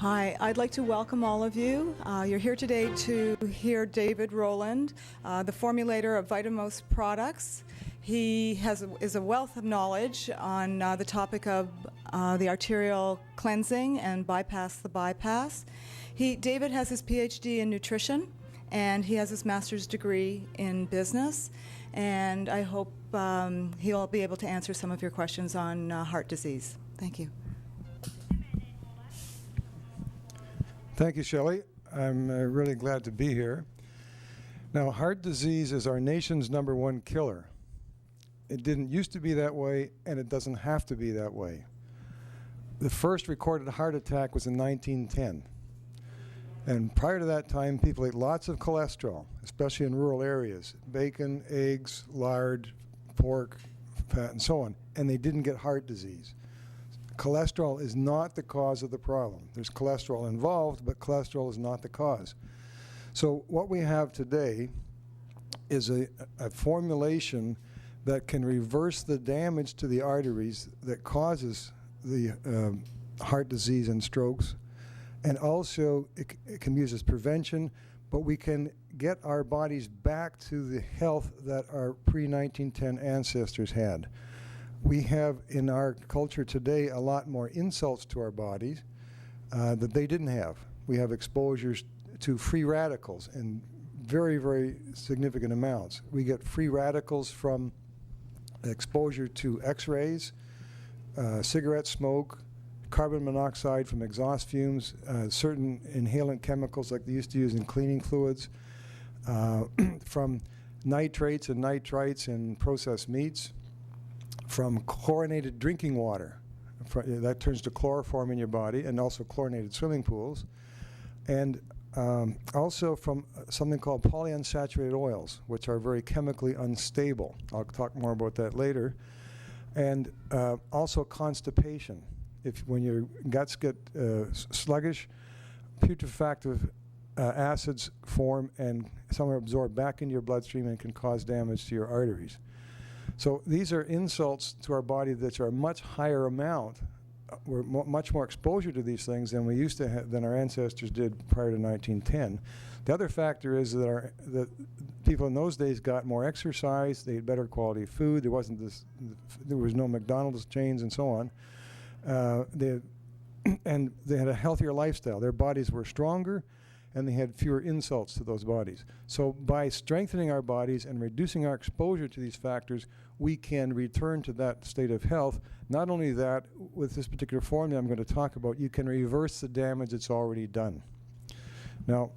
Hi, I'd like to welcome all of you. You're here today to hear David Rowland, the formulator of Vitamos products. He is a wealth of knowledge on the topic of the arterial cleansing and bypass the bypass. David has his PhD in nutrition, and he has his master's degree in business, and I hope he'll be able to answer some of your questions on heart disease. Thank you. Thank you, Shelley. I'm really glad to be here. Now, heart disease is our nation's #1 killer. It didn't used to be that way, and it doesn't have to be that way. The first recorded heart attack was in 1910. And prior to that time, people ate lots of cholesterol, especially in rural areas, bacon, eggs, lard, pork, fat, and so on, and they didn't get heart disease. Cholesterol is not the cause of the problem. There's cholesterol involved, but cholesterol is not the cause. So what we have today is a formulation that can reverse the damage to the arteries that causes the heart disease and strokes, and also it can be used as prevention, but we can get our bodies back to the health that our pre-1910 ancestors had. We have in our culture today a lot more insults to our bodies that they didn't have. We have exposures to free radicals in very, very significant amounts. We get free radicals from exposure to X-rays, cigarette smoke, carbon monoxide from exhaust fumes, certain inhalant chemicals like they used to use in cleaning fluids, from nitrates and nitrites in processed meats, from chlorinated drinking water. That turns to chloroform in your body, and also chlorinated swimming pools. And also from something called polyunsaturated oils, which are very chemically unstable. I'll talk more about that later. And also constipation. When your guts get sluggish, putrefactive acids form and some are absorbed back into your bloodstream and can cause damage to your arteries. So these are insults to our body that are a much higher amount. We're much more exposure to these things than we used to have, than our ancestors did prior to 1910. The other factor is that that people in those days got more exercise, they ate better quality food. There was no McDonald's chains and so on. They had a healthier lifestyle. Their bodies were stronger, and they had fewer insults to those bodies. So by strengthening our bodies and reducing our exposure to these factors, we can return to that state of health. Not only that, with this particular formula I'm going to talk about, you can reverse the damage that's already done. Now,